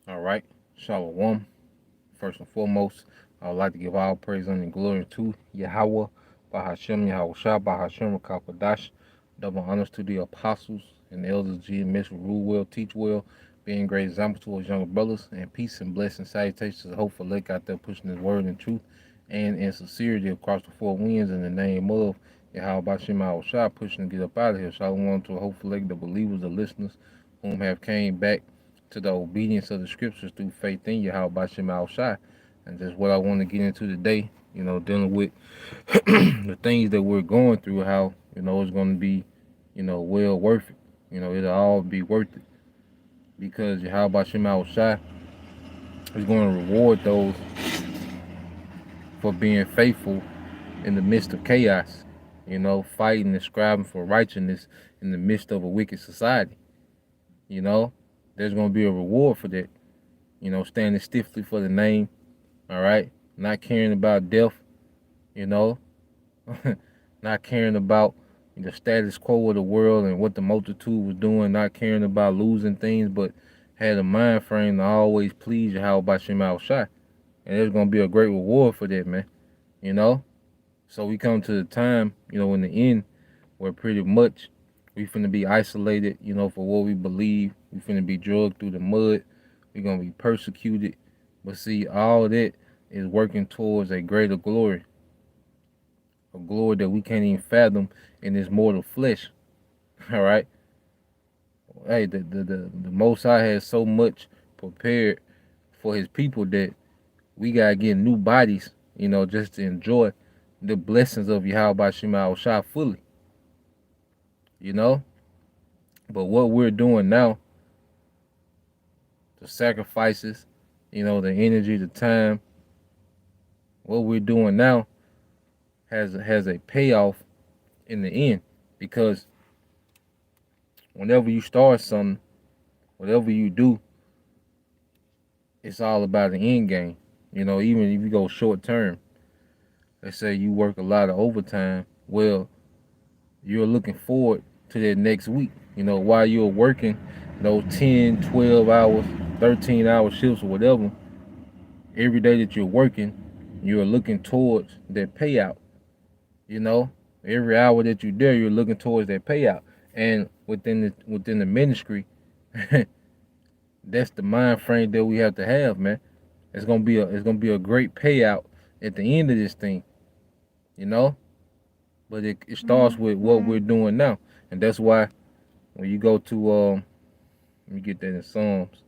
All right, Shalom. First and foremost, I would like to give all praise and glory to Yahweh, Bahashem, Yahweh Shah, Bahashem, Rakapadash. Double honors to the apostles and the elders, GMS, who rule well, teach well, being great example to his younger brothers, and peace and blessing salutations to the hopeful lake out there pushing his word and truth and in sincerity across the four winds in the name of Yahweh Bahashem, Yahweh Shah, pushing to get up out of here. Shalom to a hopeful lake, the believers, the listeners, whom have came back to the obedience of the scriptures through faith in Yahweh Bashim Al Shai. And that's what I want to get into today, dealing with the things that we're going through, how, it's going to be, well worth it. It'll all be worth it because Yahweh Bashim Al Shai is going to reward those for being faithful in the midst of chaos, fighting and striving for righteousness in the midst of a wicked society. There's going to be a reward for that. Standing stiffly for the name, all right? Not caring about death, you know, not caring about the status quo of the world and what the multitude was doing, not caring about losing things, but had a mind frame to always please Yahweh Bashim Al Shai. And there's going to be a great reward for that, man, you know? So we come to the time, in the end, where pretty much we finna be isolated, for what we believe. We finna be drugged through the mud. We're gonna be persecuted. But see, all that is working towards a greater glory. A glory that we can't even fathom in this mortal flesh. All right? Hey, the Most High has so much prepared for his people that we gotta get new bodies, just to enjoy the blessings of Yahweh Bashim Al Shai fully. But what we're doing now, the sacrifices, the energy, the time, what we're doing now has a payoff in the end, because whenever you start something, whatever you do, it's all about the end game. Even if you go short term, let's say you work a lot of overtime, well, you're looking forward to that next week. While you're working those 10, 12 hours, 13-hour shifts or whatever, every day that you're working, you're looking towards that payout. Every hour that you're there, you're looking towards that payout. And within the ministry, that's the mind frame that we have to have, man. It's gonna be a great payout at the end of this thing, But it starts with what we're doing now, and that's why when you go to let me get that in Psalms.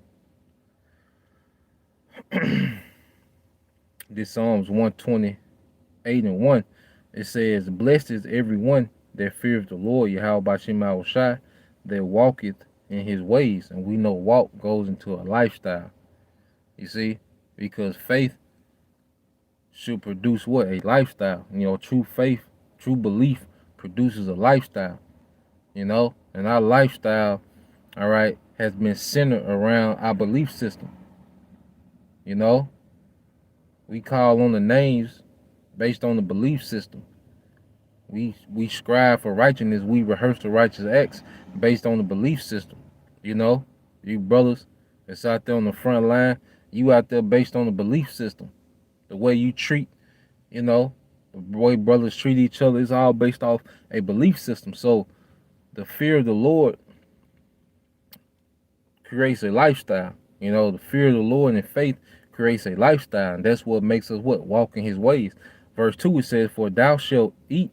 This Psalms 128 and 1. It says, "Blessed is everyone that feareth the Lord, Yahweh Bashim Al Shai, that walketh in his ways." And we know walk goes into a lifestyle. You see? Because faith should produce what? A lifestyle. True faith, true belief produces a lifestyle. And our lifestyle, all right, has been centered around our belief system. We call on the names based on the belief system. We strive for righteousness. We rehearse the righteous acts based on the belief system. You brothers that's out there on the front line, you out there based on the belief system. The way you treat, the way brothers treat each other is all based off a belief system. So the fear of the Lord creates a lifestyle. The fear of the Lord and faith creates a lifestyle. And that's what makes us what? Walk in his ways. Verse 2, it says, "For thou shalt eat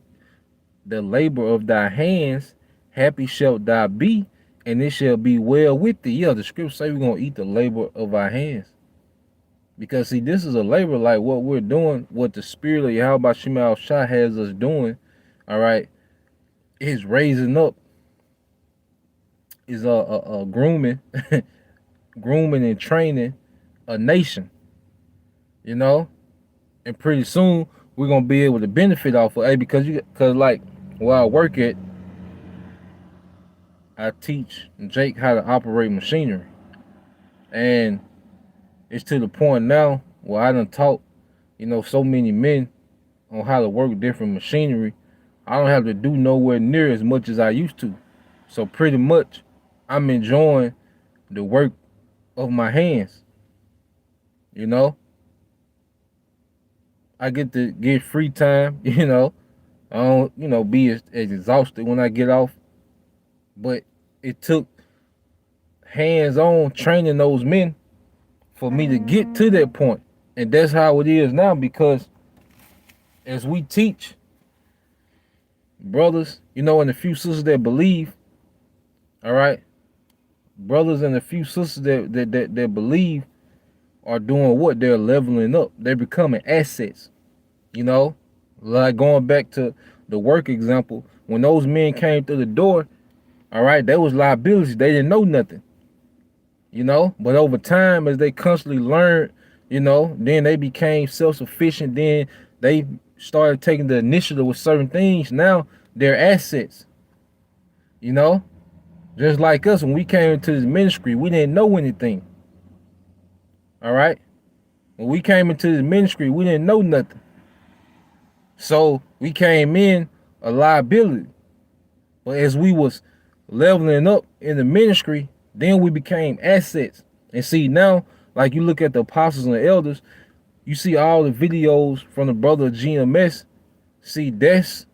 the labor of thy hands, happy shalt thou be, and it shall be well with thee." Yeah, the scripture say we're going to eat the labor of our hands. Because, see, this is a labor like what we're doing, what the Spirit of Yahweh Shema Al Shai has us doing, all right, is raising up, is grooming, grooming and training a nation, and pretty soon we're going to be able to benefit off of it, because like where I work at, I teach Jake how to operate machinery, and it's to the point now where I done taught, so many men on how to work different machinery. I don't have to do nowhere near as much as I used to. So pretty much I'm enjoying the work of my hands. You know, I get to get free time. You know, I don't, be as exhausted when I get off. But it took hands-on training those men for me to get to that point. And that's how it is now, because as we teach brothers, and a few sisters that believe, all right, brothers and a few sisters that believe are doing what? They're leveling up. They're becoming assets, you know? Like going back to the work example, when those men came through the door, all right, that was liabilities. They didn't know nothing, But over time, as they constantly learned, then they became self-sufficient. Then they started taking the initiative with certain things. Now they're assets, you know? Just like us, when we came into this ministry, we didn't know anything. All right? When we came into this ministry, we didn't know nothing. So we came in a liability. But as we was leveling up in the ministry, then we became assets. And see, now, like you look at the apostles and the elders, you see all the videos from the brother GMS. See, that's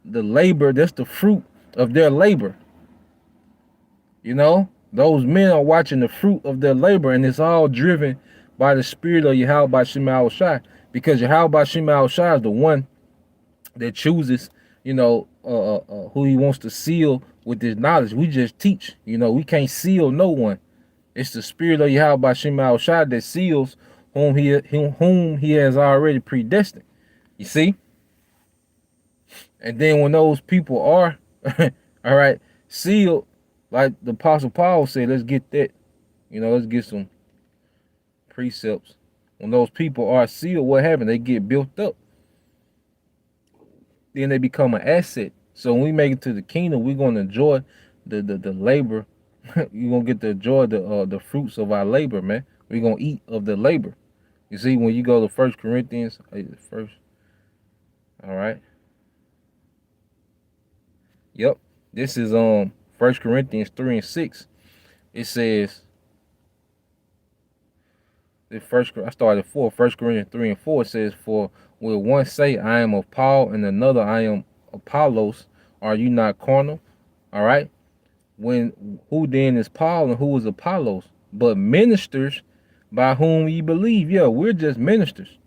the labor, that's the fruit of their labor. Those men are watching the fruit of their labor, and it's all driven by the spirit of Yahweh Shema Shai, because Yahweh Shema Shai is the one that chooses, who he wants to seal with his knowledge. We just teach, we can't seal no one. It's the spirit of Yahweh Shema Shai that seals whom he has already predestined. You see? And then when those people are, all right, sealed, like the Apostle Paul said, let's get that, let's get some precepts. When those people are sealed, what happens? They get built up. Then they become an asset. So when we make it to the kingdom, we're going to enjoy the labor. You're going to get to enjoy the fruits of our labor, man. We're going to eat of the labor. You see, when you go to 1 Corinthians, first, all right. Yep. This is 1 Corinthians 3 and 6. It says, I started at 4. 1 Corinthians 3 and 4 says, for will one say, I am of Paul, and another, I am Apollos? Are you not carnal? All right. Who then is Paul and who is Apollos? But ministers by whom ye believe. Yeah, we're just ministers,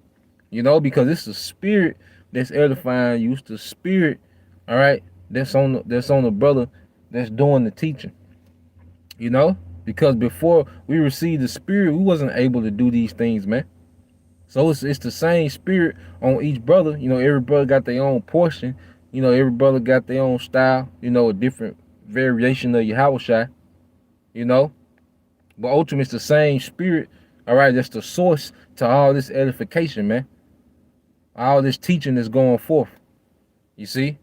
because it's the spirit that's edifying you. It's the spirit, all right, that's on the brother that's doing the teaching. Because before we received the spirit, we wasn't able to do these things, man. So it's the same spirit on each brother. Every brother got their own portion. Every brother got their own style. A different variation of Yahweh. But ultimately it's the same spirit. All right, that's the source to all this edification, man. All this teaching is going forth. You see?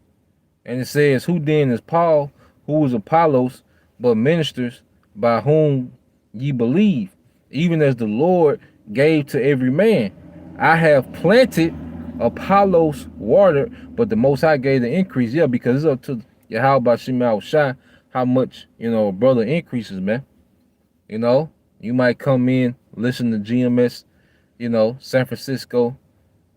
And it says, who then is Paul, who is Apollos, but ministers by whom ye believe, even as the Lord gave to every man. I have planted, Apollos watered, but the Most High gave the increase. Yeah, because it's up to Yahweh Shema Shai how much, a brother increases, man. You might come in, listen to GMS, San Francisco.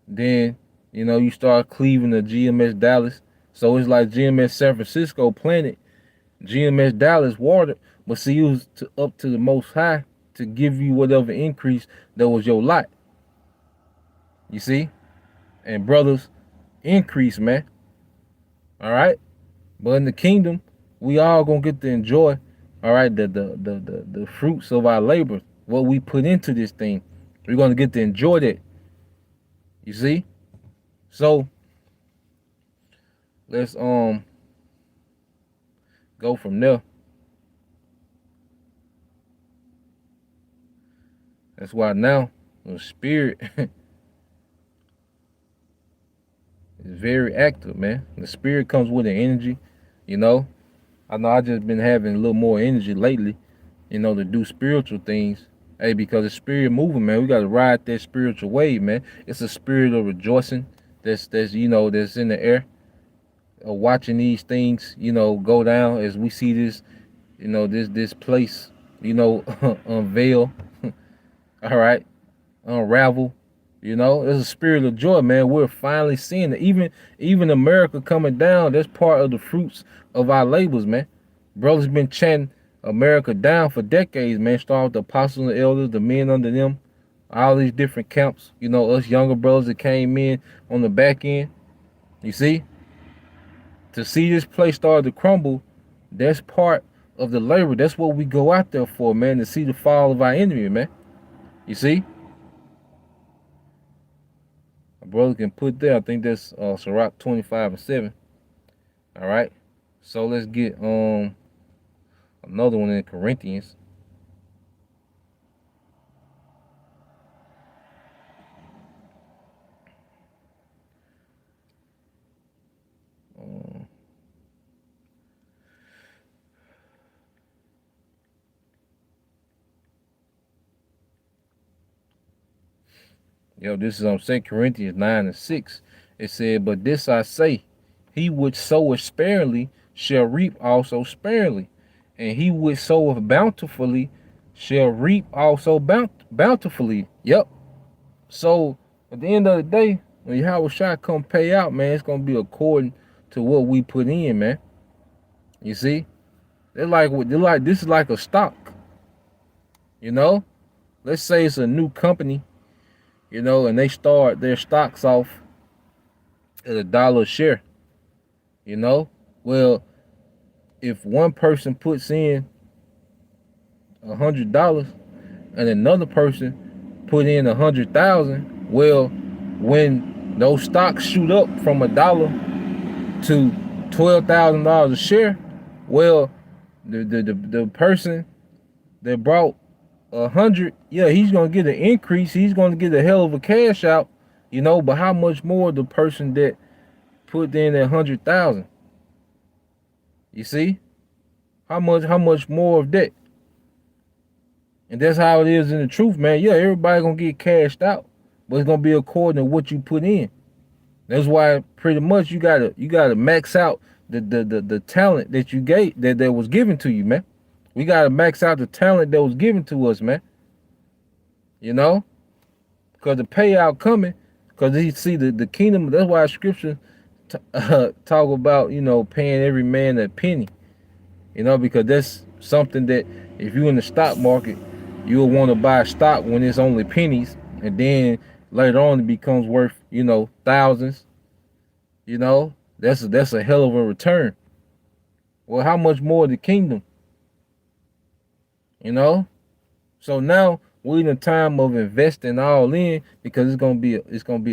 Then, you start cleaving to GMS Dallas. So it's like GMS San Francisco planted, GMS Dallas watered, but see, it was up to the Most High to give you whatever increase that was your lot. You see? And brothers increase, man. All right? But in the kingdom, we all gonna get to enjoy, all right, the fruits of our labor, what we put into this thing. We're gonna get to enjoy that. You see? So let's go from there. That's why now the spirit is very active, man. The spirit comes with an energy, I know I just been having a little more energy lately, to do spiritual things. Hey, because the spirit moving, man, we got to ride that spiritual wave, man. It's a spirit of rejoicing that's that's in the air. Watching these things, go down as we see this, this place, unveil. All right, unravel. You know, it's a spirit of joy, man. We're finally seeing it. Even America coming down, that's part of the fruits of our labors, man. Brothers been chanting America down for decades, man. Start with the apostles and the elders, the men under them, all these different camps. You know, us younger brothers that came in on the back end. You see? To see this place start to crumble, that's part of the labor. That's what we go out there for, man, to see the fall of our enemy, man. You see? A brother can put there, I think that's Sirach 25:7. All right. So let's get another one in Corinthians. This is on 2 Corinthians 9:6. It said, "But this I say, he which soweth sparingly shall reap also sparingly, and he which soweth bountifully shall reap also bountifully." Yep. So at the end of the day, when Yahweh Shai come pay out, man, it's gonna be according to what we put in, man. You see? They're like this is like a stock. You know? Let's say it's a new company, you know, and they start their stocks off at $1 a share. You know? Well, if one person puts in $100 and another person put in 100,000, well, when those stocks shoot up from $1 to $12,000 a share, well, the person that brought 100, yeah, he's gonna get an increase. He's gonna get a hell of a cash out, you know. But how much more the person that put in 100,000? You see, how much more of that? And that's how it is in the truth, man. Yeah, everybody gonna get cashed out, but it's gonna be according to what you put in. That's why pretty much you gotta max out the talent that you gave that was given to you, man. We gotta max out the talent that was given to us, man. You know, because the payout coming. Because you see the kingdom. That's why Scripture talk about, you know, paying every man a penny. You know, because that's something that if you're in the stock market, you'll want to buy stock when it's only pennies, and then later on it becomes worth, you know, thousands. You know, that's a hell of a return. Well, how much more the kingdom? You know, so now we're in a time of investing all in, because it's gonna be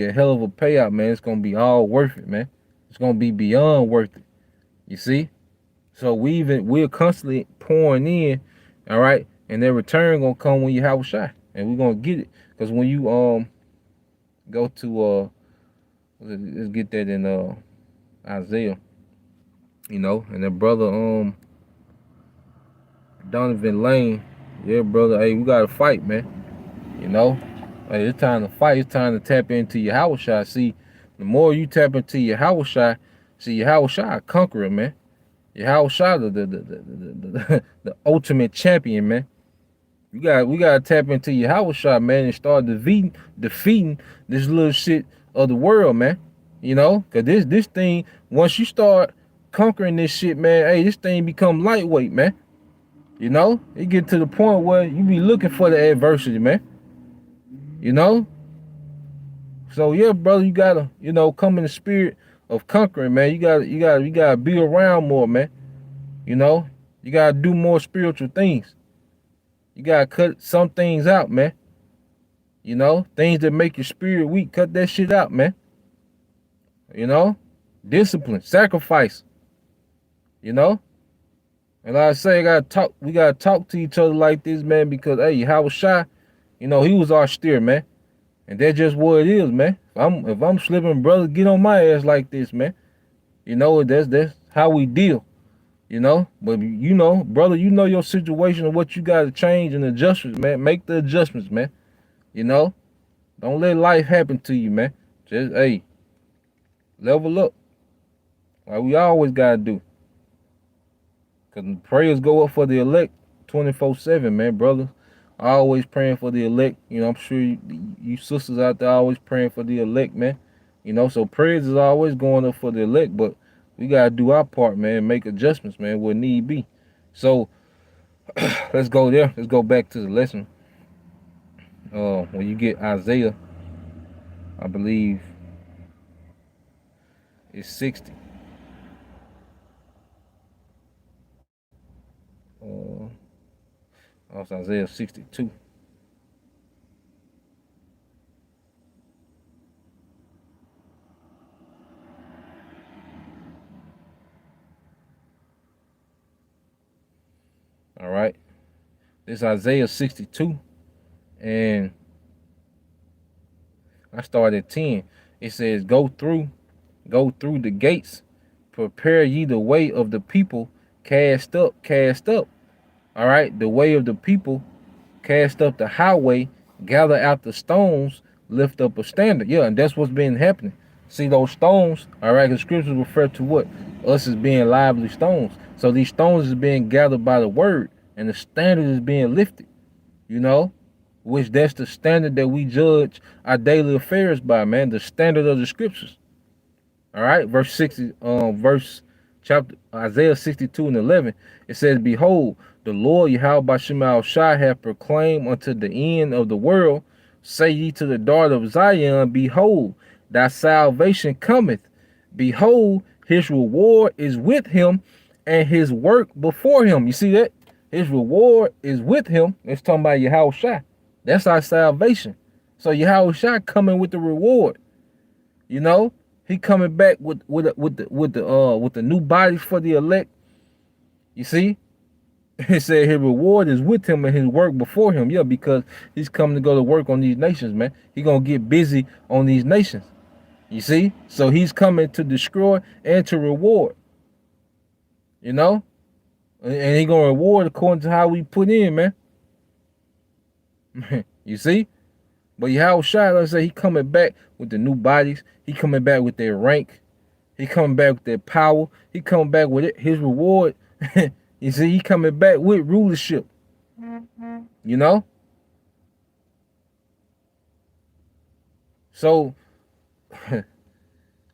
a hell of a payout, man. It's gonna be all worth it, man. It's gonna be beyond worth it. You see? So we're constantly pouring in, all right, and their return gonna come when you have a shot, and we're gonna get it. Because when you go to let's get that in Isaiah, you know, and that brother Donovan Lane, yeah, brother, hey, we gotta fight, man. You know, hey, it's time to fight. It's time to tap into your Yahweh Shai. See, the more you tap into your Yahweh Shai, see, your Yahweh Shai a conqueror, man. Your Yahweh Shai, the ultimate champion, man. We gotta tap into your Yahweh Shai, man, and start defeating this little shit of the world, man. You know, cause this thing, once you start conquering this shit, man, hey, this thing become lightweight, man. You know, it get to the point where you be looking for the adversity, man. You know? So yeah, brother, you gotta, you know, come in the spirit of conquering, man. You gotta be around more, man. You know? You gotta do more spiritual things. You gotta cut some things out, man. You know, things that make your spirit weak, cut that shit out, man. You know? Discipline, sacrifice. You know? And like I say, we gotta talk to each other like this, man, because hey, Yahweh Shai, you know, he was our steer, man. And that's just what it is, man. If I'm slipping, brother, get on my ass like this, man. You know, that's how we deal. You know, but you know, brother, you know your situation and what you gotta change and adjustments, man. Make the adjustments, man. You know, don't let life happen to you, man. Just hey, level up, like we always gotta do. Cause prayers go up for the elect 24/7, man, brother. Always praying for the elect. You know, I'm sure you sisters out there always praying for the elect, man. You know, so prayers is always going up for the elect, but we gotta do our part, man. Make adjustments, man, where need be. So let's go there. Let's go back to the lesson. When you get Isaiah, I believe it's 60. Uh, it's Isaiah 62. All right. This Isaiah 62, and I started at 10. It says, go through the gates, prepare ye the way of the people, cast up, cast up. All right, the way of the people, cast up the highway, gather out the stones, lift up a standard. Yeah, and that's what's been happening. See those stones, all right, the scriptures refer to what? Us as being lively stones. So these stones is being gathered by the word, and the standard is being lifted, you know, which that's the standard that we judge our daily affairs by, man, the standard of the scriptures. All right, verse 60, verse chapter Isaiah 62 and 11. It says, behold, the Lord Yahweh Bashim Shai hath proclaimed unto the end of the world, say ye to the daughter of Zion, behold, thy salvation cometh. Behold, his reward is with him, and his work before him. You see that? His reward is with him. It's talking about Yahweh Shai. That's our salvation. So Yahweh Shai coming with the reward. You know, he coming back with the new bodies for the elect. You see, he said his reward is with him and his work before him. Yeah, because he's coming to go to work on these nations, man. He gonna get busy on these nations. You see, so he's coming to destroy and to reward. You know, and he gonna reward according to how we put in, man. You see. But Yahweh Shai, like I say, he coming back with the new bodies. He coming back with their rank. He coming back with their power. He coming back with it, his reward. You see, he coming back with rulership. You know? So,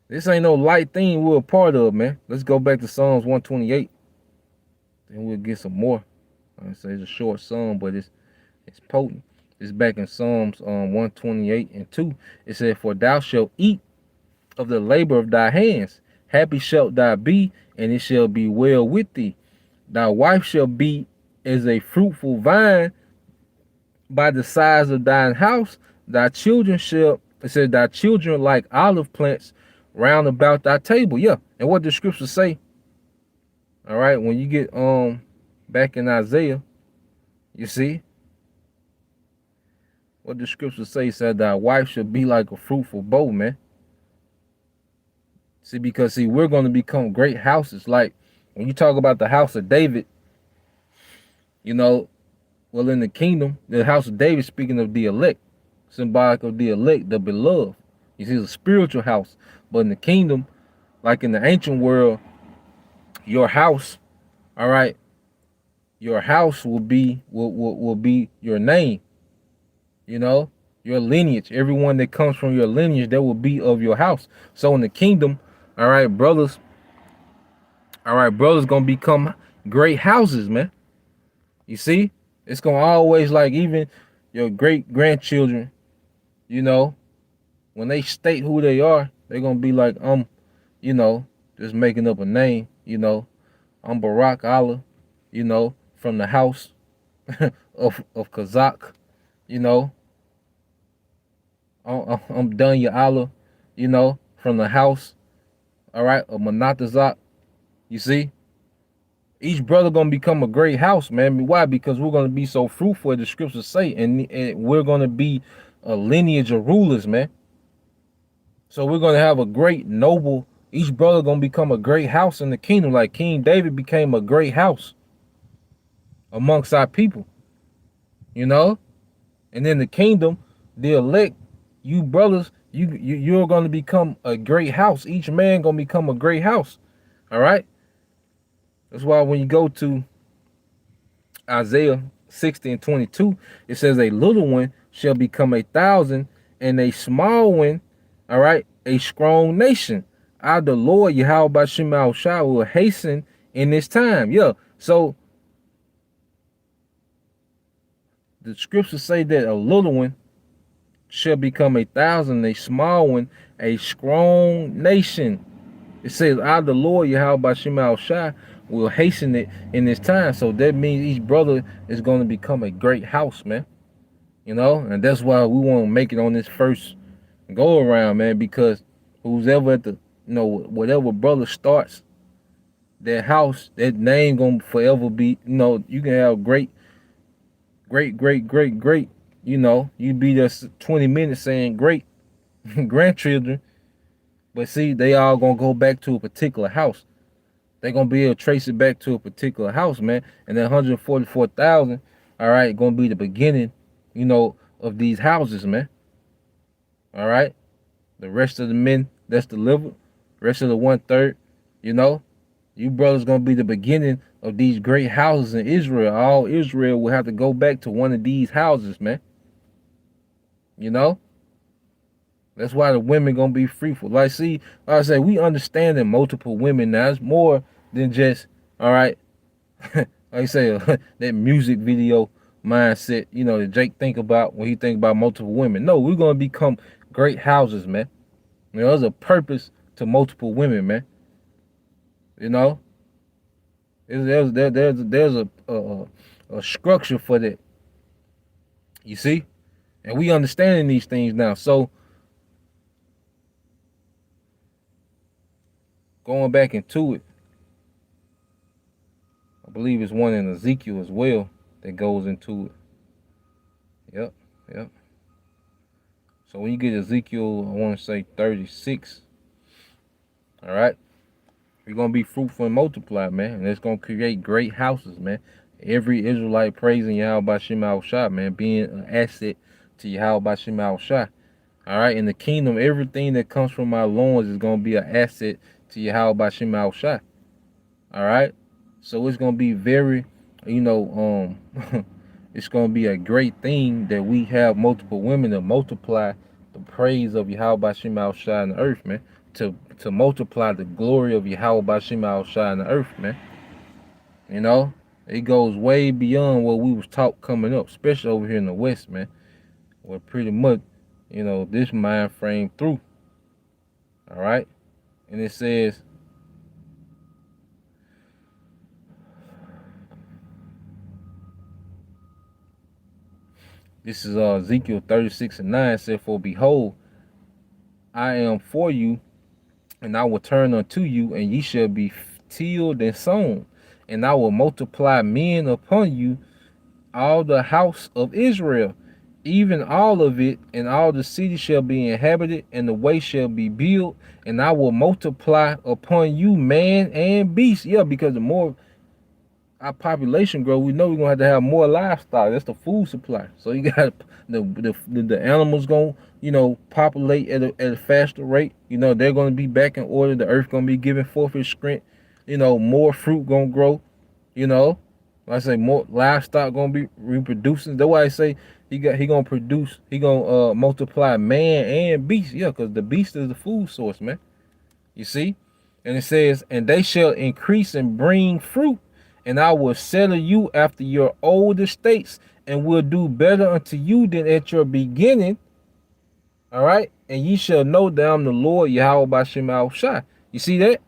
this ain't no light thing we're a part of, man. Let's go back to Psalms 128. Then we'll get some more. I say it's a short psalm, but it's potent. It's back in Psalms 128 and 2. It said, for thou shalt eat of the labor of thy hands. Happy shalt thou be, and it shall be well with thee. Thy wife shall be as a fruitful vine by the sides of thine house. Thy children shall, it says, thy children like olive plants round about thy table. Yeah. And what the scriptures say, all right, when you get back in Isaiah, you see, what the scriptures say said thy wife should be like a fruitful bow, man. See, because we're going to become great houses. Like when you talk about the house of David, you know, well, in the kingdom, the house of David, speaking of the elect, symbolic of the elect, the beloved. You see, it's a spiritual house. But in the kingdom, like in the ancient world, your house, all right, your house will be your name. You know, your lineage, everyone that comes from your lineage, that will be of your house. So in the kingdom, all right, brothers gonna become great houses, man. You see, it's gonna always, like, even your great grandchildren, you know, when they state who they are, they're gonna be like, you know, just making up a name, you know, I'm Barak Allah, you know, from the house of Kazakh, you know, I'm Dunya Allah, you know, from the house, all right, of Manatazak. You see, each brother gonna become a great house, man. Why? Because we're gonna be so fruitful, as the scriptures say, and we're gonna be a lineage of rulers, man. So we're gonna have a great noble. Each brother gonna become a great house in the kingdom, like King David became a great house amongst our people, you know. And in the kingdom, the elect, you brothers, you're gonna become a great house. Each man gonna become a great house. All right. That's why when you go to Isaiah 60 and 22, it says a little one shall become 1,000, and a small one, all right, a strong nation. I, the Lord Yahweh Bashim Al Shah, will hasten in this time. Yeah. So the scriptures say that a little one shall become 1,000, a small one, a strong nation. It says, I, the Lord Yahweh Bashim Al Shah, will hasten it in this time. So that means each brother is going to become a great house, man. You know, and that's why we want to make it on this first go around, man, because who's ever at the, whatever brother starts that house, that name gonna forever be, you can have great, you be just 20 minutes saying great grandchildren, but see, they all gonna go back to a particular house. They gonna be able to trace it back to a particular house, man. And that 144,000, all right, gonna be the beginning, of these houses, man. All right. The rest of the men that's delivered, rest of the 1/3, you brothers gonna be the beginning of these great houses in Israel. All Israel will have to go back to one of these houses, man. That's why the women gonna be fruitful. Like I say, we understand that multiple women now. It's more than just, all right, like I say, that music video mindset, that Jake think about when he think about multiple women. No, we're gonna become great houses, man. There's a purpose to multiple women, man. There's a structure for that. You see, and we understanding these things now. So going back into it, I believe it's one in Ezekiel as well that goes into it. Yep. So when you get Ezekiel, I want to say 36, all right, you're going to be fruitful and multiply, man. And it's going to create great houses, man. Every Israelite praising Yahweh Bashim Al Shah, man, being an asset to Yahweh Bashim Al Shah. All right, in the kingdom, everything that comes from my loins is going to be an asset to Yahweh Bashim Al Shah. All right, so it's going to be very, it's going to be a great thing that we have multiple women to multiply the praise of Yahweh Bashim Al Shah in the earth, man. To multiply the glory of Yahweh Bashim Al Shah in the earth, man. It goes way beyond what we was taught coming up, especially over here in the West, man. Where pretty much, this mind frame through. All right, and it says, this is Ezekiel 36 and 9, said, for behold, I am for you, and I will turn unto you, and ye shall be tilled and sown, and I will multiply men upon you, all the house of Israel, even all of it, and all the cities shall be inhabited, and the way shall be built, and I will multiply upon you man and beast. Yeah, because the more our population grow, we know we're gonna have to have more livestock. That's the food supply. So you got the animals gonna populate at a faster rate. They're gonna be back in order. The earth gonna be giving forth its strength. More fruit gonna grow. Like I say, more livestock gonna be reproducing. That's why I say he gonna produce. He gonna multiply man and beast. Yeah, because the beast is the food source, man. You see, and it says, and they shall increase and bring fruit. And I will settle you after your old estates, and will do better unto you than at your beginning. All right, and ye shall know that I'm the Lord Yahweh Bashim Al Shah. You see that?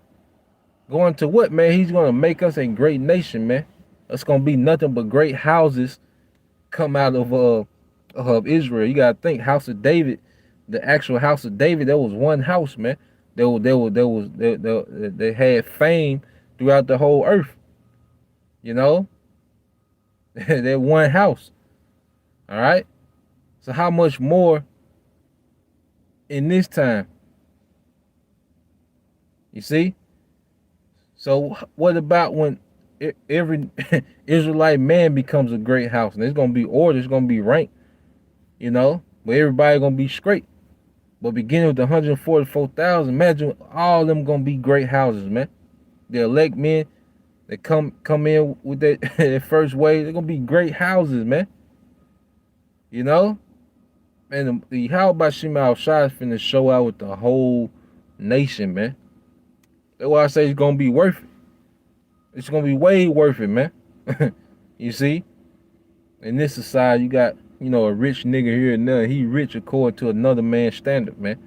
Going to what, man? He's gonna make us a great nation, man. It's gonna be nothing but great houses come out of Israel. You gotta think, House of David, the actual House of David. There was one house, man. They had fame throughout the whole earth. They're one house. All right. So how much more in this time? You see? So what about when every Israelite man becomes a great house? And there's gonna be order, it's gonna be ranked, but everybody gonna be straight. But beginning with the 144,000, imagine all of them gonna be great houses, man. The elect men, that come in with that, that first wave, they're gonna be great houses, man. You know? And the how about Shema Shai is finna show out with the whole nation, man. That's why I say it's gonna be worth it. It's gonna be way worth it, man. You see? In this society, you got, a rich nigga here and there. He rich according to another man's standard, man.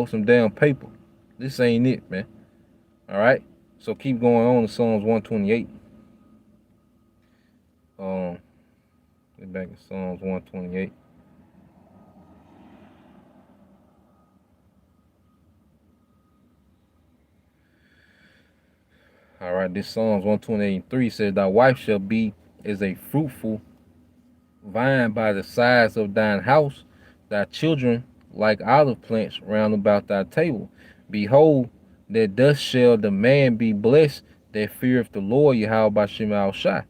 Some damn paper. This ain't it, man. All right? So keep going on to Psalms 128. Get back to Psalms 128. All right, this Psalms 128:3 says, "Thy wife shall be as a fruitful vine by the sides of thine house, thy children like olive plants round about thy table. Behold, that thus shall the man be blessed that feareth the Lord Yahweh Bashem Al Shai.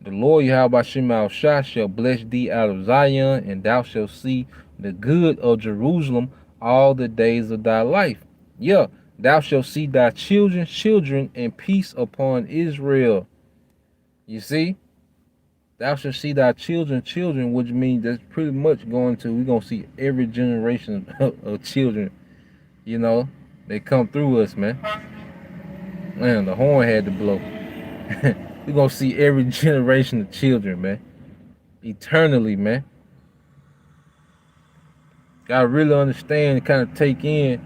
The Lord Yahweh Bashem Al Shai shall bless thee out of Zion, and thou shalt see the good of Jerusalem all the days of thy life. Yeah, thou shalt see thy children's children, and peace upon Israel." You see? Thou shalt see thy children's children, which means that's pretty much we're going to see every generation of children, they come through us, man. Man, the horn had to blow. We're going to see every generation of children, man. Eternally, man. Got to really understand and kind of take in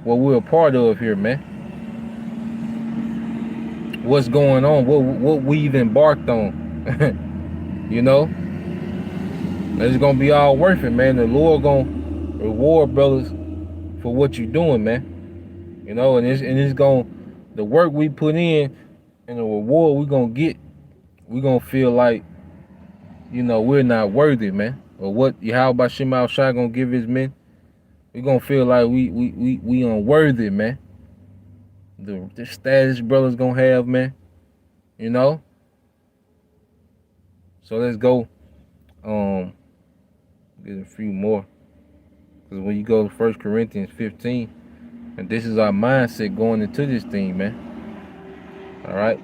what we're a part of here, man. What's going on, what we've embarked on, It's going to be all worth it, man. The Lord going to reward brothers for what you're doing, man. And it's going, the work we put in and the reward we're going to get, we're going to feel like, we're not worthy, man. Or what Yahweh Shema Shai going to give his men, we're going to feel like we unworthy, man. The status brothers going to have, man. So let's go, get a few more. Because when you go to 1 Corinthians 15, and this is our mindset going into this thing, man. All right.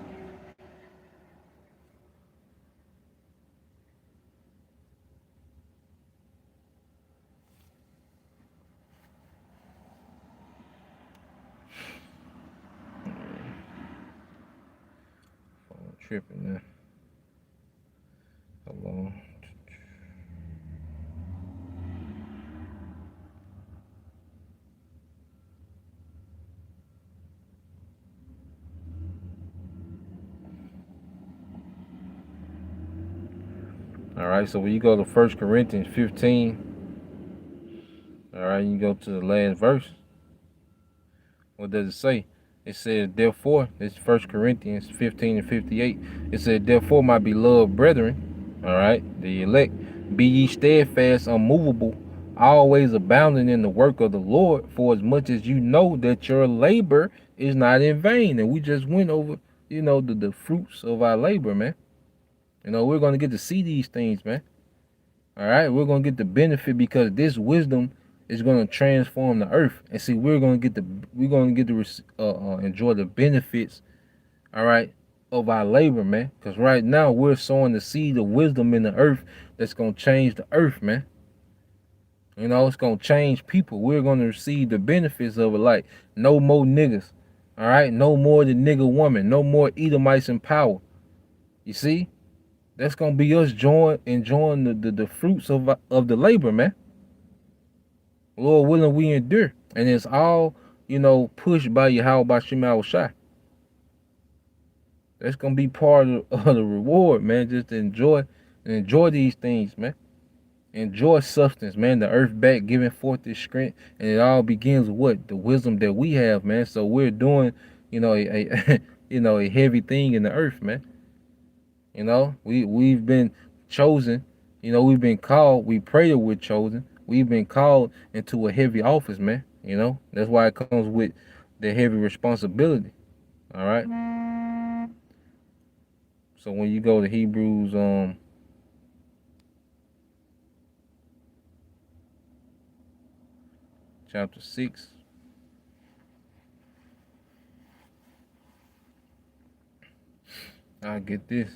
Tripping now. Hold on. All right, so when you go to 1 Corinthians 15, all right, you go to the last verse. What does it say? It says, therefore, it's 1 Corinthians 15 and 58. It said, therefore, my beloved brethren, all right, the elect, be ye steadfast, unmovable, always abounding in the work of the Lord, for as much as you know that your labor is not in vain. And we just went over, the fruits of our labor, man. We're going to get to see these things, man. All right, we're going to get the benefit because this wisdom is going to transform the earth. And see, we're going to get to enjoy the benefits, all right, of our labor, man. Because right now we're sowing the seed of wisdom in the earth that's going to change the earth, man. It's going to change people. We're going to receive the benefits of it, like no more niggas, all right? No more the nigga woman, no more Edomites in power. You see? That's gonna be us enjoying the fruits of the labor, man. Lord willing, we endure, and it's all pushed by Yahweh by Shema Shai. That's gonna be part of the reward, man. Just to enjoy these things, man. Enjoy substance, man. The earth back giving forth this strength, and it all begins with what the wisdom that we have, man. So we're doing, a a heavy thing in the earth, man. We've been chosen. We've been called. We pray that we're chosen. We've been called into a heavy office, man. That's why it comes with the heavy responsibility. All right. So when you go to Hebrews, chapter 6. I'll get this.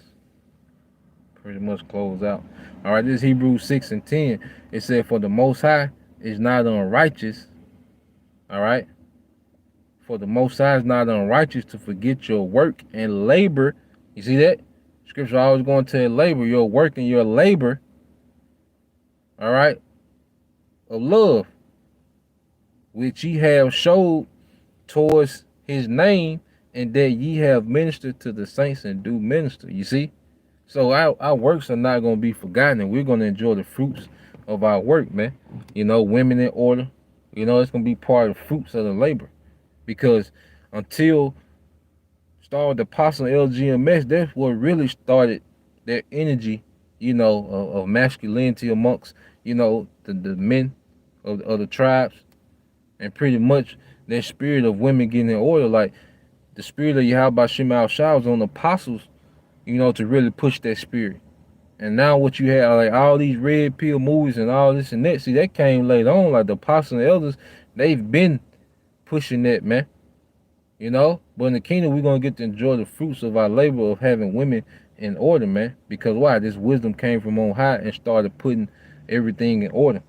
Pretty much close out. All right, this Hebrews 6 and 10. It said, "For the Most High is not unrighteous." All right. For the Most High is not unrighteous to forget your work and labor. You see that? Scripture always going to labor, your work and your labor. All right. Of love, which ye have showed towards his name, and that ye have ministered to the saints and do minister. You see? So our works are not going to be forgotten, and we're going to enjoy the fruits of our work, man. You know, women in order. You know, it's going to be part of the fruits of the labor. Because until started the Apostle LGMS, that's what really started their energy, you know, of masculinity amongst, you know, the men of the tribes. And pretty much that spirit of women getting in order, like the spirit of Yahweh Shema Shah was on the apostles, you know, to really push that spirit. And now what you have, like all these red pill movies and all this and that, see, that came later on. Like the apostles and elders, they've been pushing that, man. You know? But in the kingdom, we're going to get to enjoy the fruits of our labor of having women in order, man. Because why? This wisdom came from on high and started putting everything in order.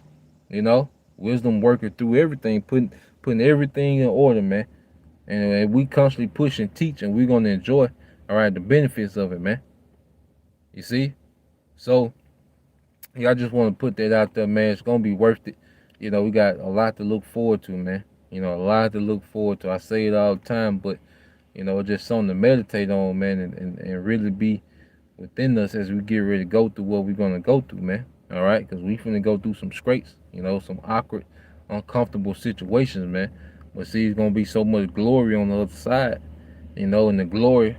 You know? Wisdom working through everything, putting everything in order, man. And we constantly push and teach, and we're going to enjoy, all right, the benefits of it, man. You see? So, yeah, I just want to put that out there, man. It's going to be worth it. You know, we got a lot to look forward to, man. You know, a lot to look forward to. I say it all the time, but, you know, it's just something to meditate on, man, and really be within us as we get ready to go through what we're going to go through, man. All right? Because we finna go through some scrapes, you know, some awkward, uncomfortable situations, man. But see, it's going to be so much glory on the other side, you know, and the glory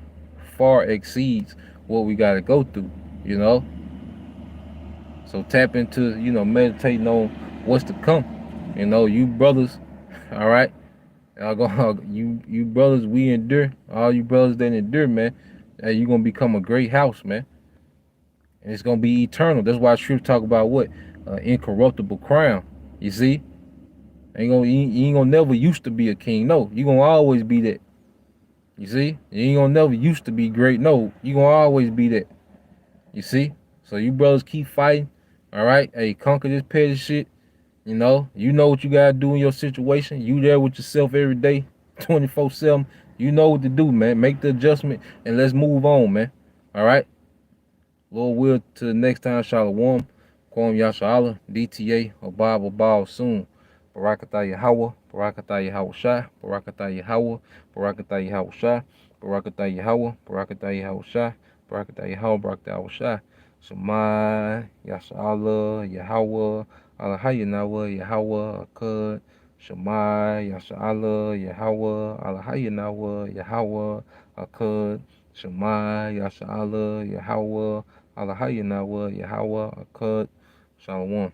far exceeds what we got to go through, you know. So tap into, you know, meditating on what's to come. You know, you brothers, all right. Y'all go, you brothers, we endure. All you brothers that endure, man, you gonna become a great house, man, and it's gonna be eternal. That's why Scripture talk about what incorruptible crown. You see, you ain't gonna never used to be a king. No, you gonna always be that. You see, you ain't gonna never used to be great. No, you gonna always be that. You see, so you brothers keep fighting. All right, hey, conquer this petty shit. You know what you gotta do in your situation. You there with yourself every day, 24/7. You know what to do, man. Make the adjustment and let's move on, man. All right. Lord will, to the next time, Shalom. Kwam Yasha'Allah, DTA, or Bible Ball soon. Barakatah Yahweh, Barakatah Yahweh Shai, Barakatah Yahweh, Barakatah Yahweh Shai, Barakatah Yahweh, Barakatah Yahweh Shai, Barakatah Yahweh, Barakatah Yahweh Shai. Shemai, Yasha'Allah, Yahweh, Allahayanawa, Yahweh, Akkad, Shemai, Yasha'Allah, Yahweh, Allahayanawa, Yahweh, Akkad, Shemai, Yasha'Allah, Yahweh, Allahayanawa, Yahweh, Akkad. Shalom.